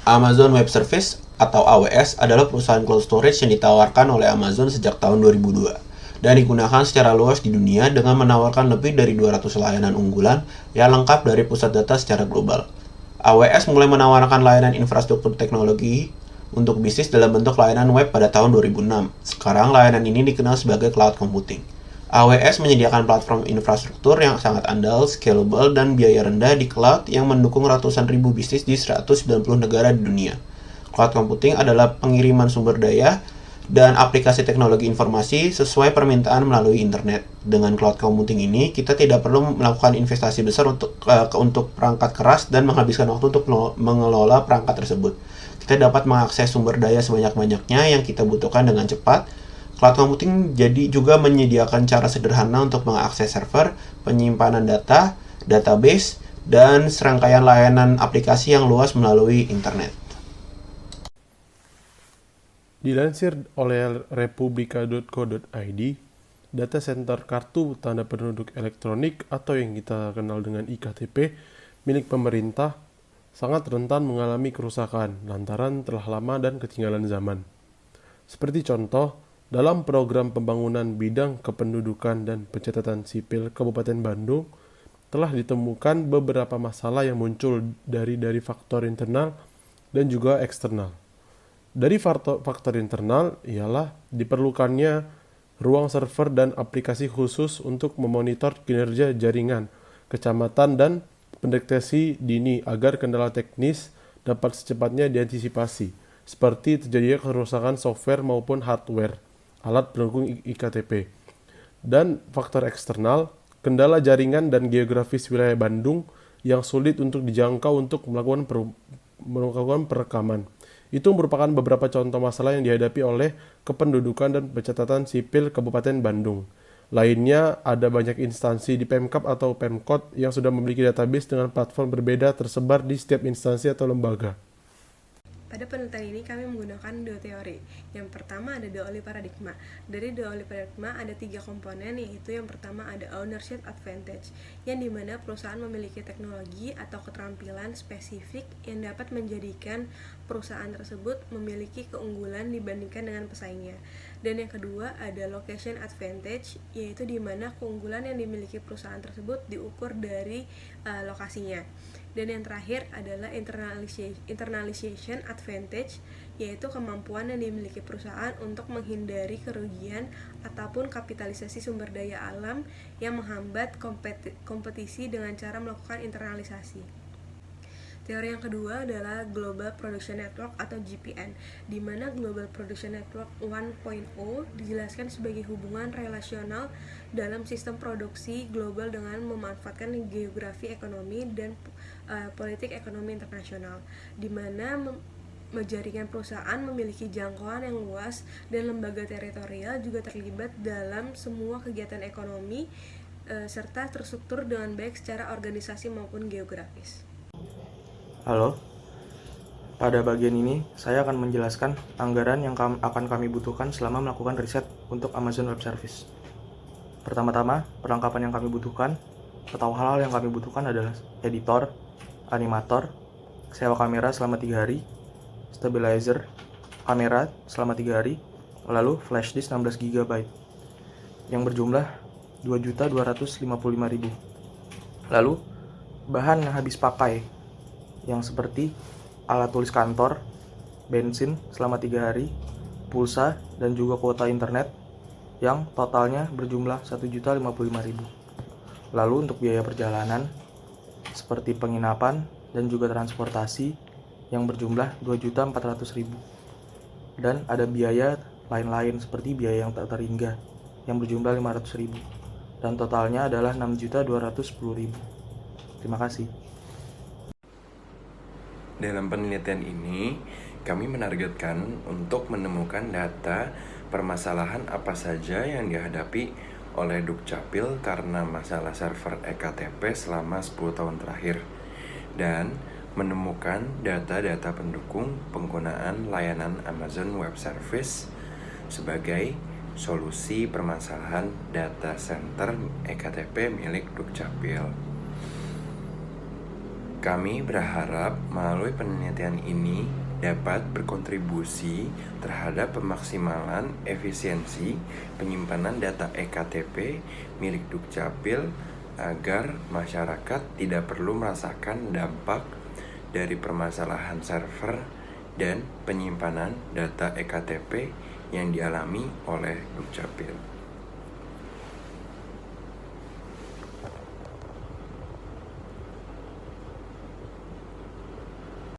Amazon Web Service atau AWS adalah perusahaan cloud storage yang ditawarkan oleh Amazon sejak tahun 2002 dan digunakan secara luas di dunia dengan menawarkan lebih dari 200 layanan unggulan yang lengkap dari pusat data secara global. AWS mulai menawarkan layanan infrastruktur teknologi untuk bisnis dalam bentuk layanan web pada tahun 2006. Sekarang layanan ini dikenal sebagai cloud computing. AWS menyediakan platform infrastruktur yang sangat andal, scalable, dan biaya rendah di cloud yang mendukung ratusan ribu bisnis di 190 negara di dunia. Cloud computing adalah pengiriman sumber daya dan aplikasi teknologi informasi sesuai permintaan melalui internet. Dengan cloud computing ini, kita tidak perlu melakukan investasi besar untuk perangkat keras dan menghabiskan waktu untuk mengelola perangkat tersebut. Kita dapat mengakses sumber daya sebanyak-banyaknya yang kita butuhkan dengan cepat. Cloud computing jadi juga menyediakan cara sederhana untuk mengakses server, penyimpanan data, database, dan serangkaian layanan aplikasi yang luas melalui internet. Dilansir oleh republika.co.id, data center kartu tanda penduduk elektronik atau yang kita kenal dengan IKTP milik pemerintah sangat rentan mengalami kerusakan lantaran telah lama dan ketinggalan zaman. Seperti contoh, dalam program pembangunan bidang kependudukan dan pencatatan sipil Kabupaten Bandung, telah ditemukan beberapa masalah yang muncul dari faktor internal dan juga eksternal. Dari faktor internal ialah diperlukannya ruang server dan aplikasi khusus untuk memonitor kinerja jaringan, kecamatan, dan pendeteksi dini agar kendala teknis dapat secepatnya diantisipasi, seperti terjadinya kerusakan software maupun hardware alat pendukung IKTP. Dan faktor eksternal, kendala jaringan dan geografis wilayah Bandung yang sulit untuk dijangkau untuk melakukan perekaman. Itu merupakan beberapa contoh masalah yang dihadapi oleh kependudukan dan pencatatan sipil Kabupaten Bandung. Lainnya, ada banyak instansi di Pemkab atau Pemkot yang sudah memiliki database dengan platform berbeda tersebar di setiap instansi atau lembaga. Pada penelitian ini kami menggunakan dua teori. Yang pertama ada dual paradigma. Dari dual paradigma ada 3 komponen, yaitu yang pertama ada ownership advantage, yang dimana perusahaan memiliki teknologi atau keterampilan spesifik yang dapat menjadikan perusahaan tersebut memiliki keunggulan dibandingkan dengan pesaingnya. Dan yang kedua ada location advantage, yaitu dimana keunggulan yang dimiliki perusahaan tersebut diukur dari lokasinya. Dan yang terakhir adalah internalization advantage, yaitu kemampuan yang dimiliki perusahaan untuk menghindari kerugian ataupun kapitalisasi sumber daya alam yang menghambat kompetisi dengan cara melakukan internalisasi. Teori yang kedua adalah Global Production Network atau GPN, di mana Global Production Network 1.0 dijelaskan sebagai hubungan relasional dalam sistem produksi global dengan memanfaatkan geografi ekonomi dan politik ekonomi internasional, di mana jaringan perusahaan memiliki jangkauan yang luas dan lembaga teritorial juga terlibat dalam semua kegiatan ekonomi serta terstruktur dengan baik secara organisasi maupun geografis. Halo, pada bagian ini saya akan menjelaskan anggaran yang akan kami butuhkan selama melakukan riset untuk Amazon Web Service. Pertama-tama, perlengkapan yang kami butuhkan atau hal-hal yang kami butuhkan adalah editor, animator, sewa kamera selama 3 hari, stabilizer kamera selama 3 hari, lalu flash disk 16 GB yang berjumlah 2.255.000. Lalu, bahan yang habis pakai yang seperti alat tulis kantor, bensin selama 3 hari, pulsa, dan juga kuota internet yang totalnya berjumlah 1.055.000. Lalu untuk biaya perjalanan seperti penginapan dan juga transportasi yang berjumlah 2.400.000. Dan ada biaya lain-lain seperti biaya yang tak terhingga yang berjumlah 500.000. Dan totalnya adalah 6.210.000. Terima kasih. Dalam penelitian ini, kami menargetkan untuk menemukan data permasalahan apa saja yang dihadapi oleh Dukcapil karena masalah server EKTP selama 10 tahun terakhir, dan menemukan data-data pendukung penggunaan layanan Amazon Web Service sebagai solusi permasalahan data center EKTP milik Dukcapil. Kami berharap melalui penelitian ini dapat berkontribusi terhadap pemaksimalan efisiensi penyimpanan data EKTP milik Dukcapil agar masyarakat tidak perlu merasakan dampak dari permasalahan server dan penyimpanan data EKTP yang dialami oleh Dukcapil.